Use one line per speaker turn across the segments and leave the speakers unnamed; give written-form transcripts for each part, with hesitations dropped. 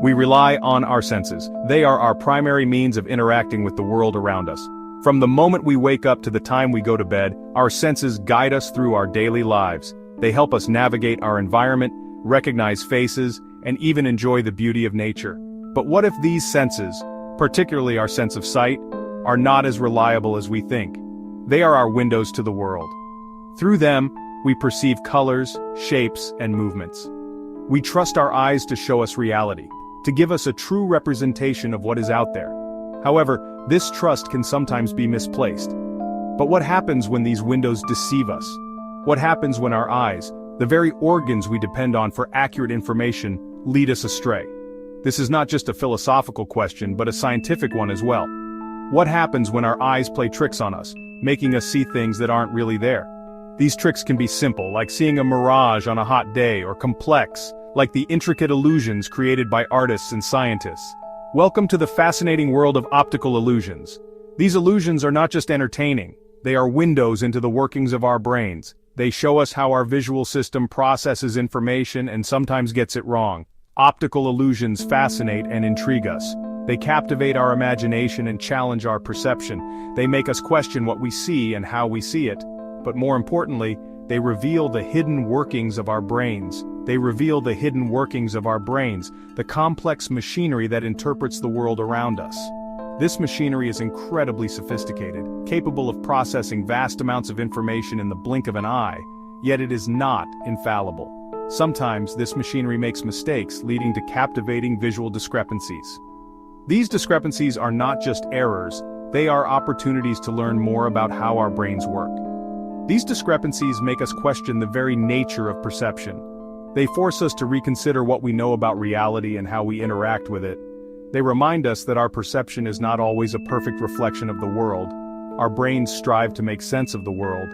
We rely on our senses. They are our primary means of interacting with the world around us. From the moment we wake up to the time we go to bed, our senses guide us through our daily lives. They help us navigate our environment, recognize faces, and even enjoy the beauty of nature. But what if these senses, particularly our sense of sight, are not as reliable as we think? They are our windows to the world. Through them, we perceive colors, shapes, and movements. We trust our eyes to show us reality, to give us a true representation of what is out there. However, this trust can sometimes be misplaced. But what happens when these windows deceive us? What happens when our eyes, the very organs we depend on for accurate information, lead us astray? This is not just a philosophical question, but a scientific one as well. What happens when our eyes play tricks on us, making us see things that aren't really there? These tricks can be simple, like seeing a mirage on a hot day, or complex, like the intricate illusions created by artists and scientists. Welcome to the fascinating world of optical illusions. These illusions are not just entertaining, they are windows into the workings of our brains. They show us how our visual system processes information and sometimes gets it wrong. Optical illusions fascinate and intrigue us. They captivate our imagination and challenge our perception. They make us question what we see and how we see it. But more importantly, they reveal the hidden workings of our brains. They reveal the hidden workings of our brains, the complex machinery that interprets the world around us. This machinery is incredibly sophisticated, capable of processing vast amounts of information in the blink of an eye, yet it is not infallible. Sometimes this machinery makes mistakes, leading to captivating visual discrepancies. These discrepancies are not just errors, they are opportunities to learn more about how our brains work. These discrepancies make us question the very nature of perception. They force us to reconsider what we know about reality and how we interact with it. They remind us that our perception is not always a perfect reflection of the world. Our brains strive to make sense of the world.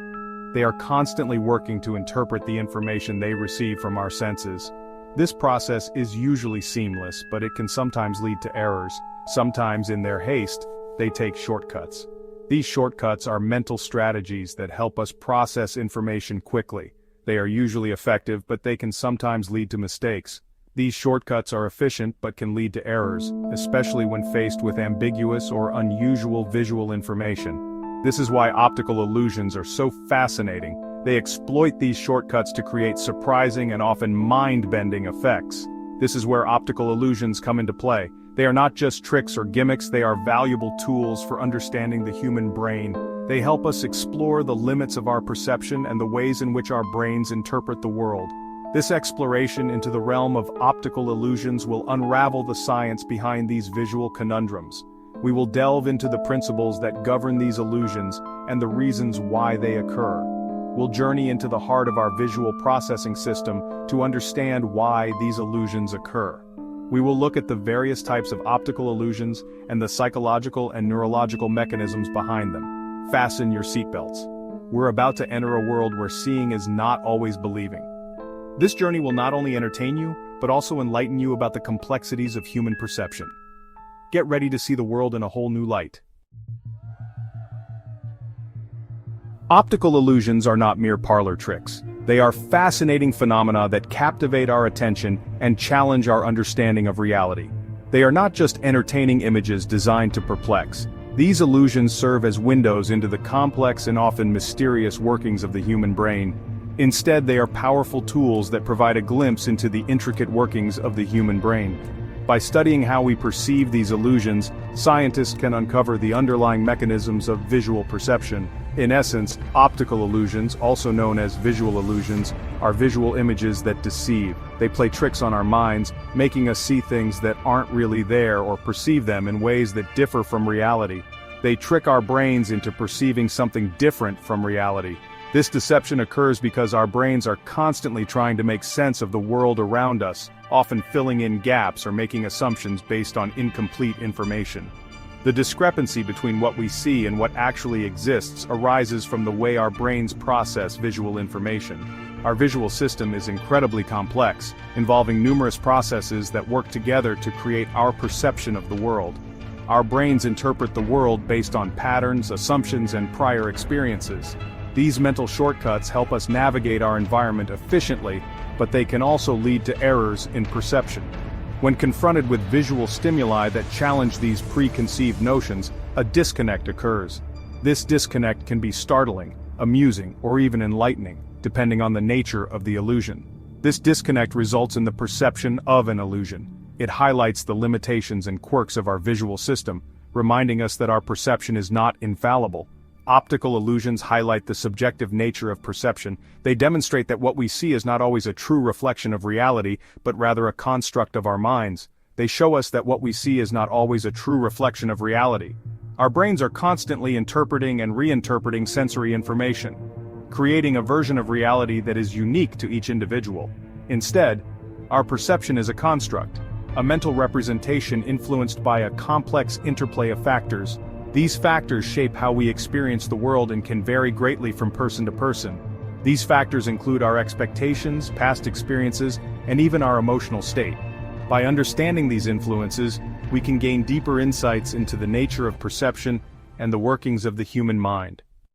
They are constantly working to interpret the information they receive from our senses. This process is usually seamless, but it can sometimes lead to errors. Sometimes in their haste, they take shortcuts. These shortcuts are mental strategies that help us process information quickly. They are usually effective, but they can sometimes lead to mistakes. These shortcuts are efficient but can lead to errors, especially when faced with ambiguous or unusual visual information. This is why optical illusions are so fascinating. They exploit these shortcuts to create surprising and often mind-bending effects. This is where optical illusions come into play. They are not just tricks or gimmicks, they are valuable tools for understanding the human brain. They help us explore the limits of our perception and the ways in which our brains interpret the world. This exploration into the realm of optical illusions will unravel the science behind these visual conundrums. We will delve into the principles that govern these illusions and the reasons why they occur. We'll journey into the heart of our visual processing system to understand why these illusions occur. We will look at the various types of optical illusions and the psychological and neurological mechanisms behind them. Fasten your seatbelts. We're about to enter a world where seeing is not always believing. This journey will not only entertain you, but also enlighten you about the complexities of human perception. Get ready to see the world in a whole new light. Optical illusions are not mere parlor tricks. They are fascinating phenomena that captivate our attention and challenge our understanding of reality. They are not just entertaining images designed to perplex. These illusions serve as windows into the complex and often mysterious workings of the human brain. Instead, they are powerful tools that provide a glimpse into the intricate workings of the human brain. By studying how we perceive these illusions, scientists can uncover the underlying mechanisms of visual perception. In essence, optical illusions, also known as visual illusions, are visual images that deceive. They play tricks on our minds, making us see things that aren't really there or perceive them in ways that differ from reality. They trick our brains into perceiving something different from reality. This deception occurs because our brains are constantly trying to make sense of the world around us, often filling in gaps or making assumptions based on incomplete information. The discrepancy between what we see and what actually exists arises from the way our brains process visual information. Our visual system is incredibly complex, involving numerous processes that work together to create our perception of the world. Our brains interpret the world based on patterns, assumptions, and prior experiences. These mental shortcuts help us navigate our environment efficiently, but they can also lead to errors in perception. When confronted with visual stimuli that challenge these preconceived notions, a disconnect occurs. This disconnect can be startling, amusing, or even enlightening, depending on the nature of the illusion. This disconnect results in the perception of an illusion. It highlights the limitations and quirks of our visual system, reminding us that our perception is not infallible. Optical illusions highlight the subjective nature of perception. They demonstrate that what we see is not always a true reflection of reality, but rather a construct of our minds. They show us that what we see is not always a true reflection of reality. Our brains are constantly interpreting and reinterpreting sensory information, creating a version of reality that is unique to each individual. Instead, our perception is a construct, a mental representation influenced by a complex interplay of factors. These factors shape how we experience the world and can vary greatly from person to person. These factors include our expectations, past experiences, and even our emotional state. By understanding these influences, we can gain deeper insights into the nature of perception and the workings of the human mind.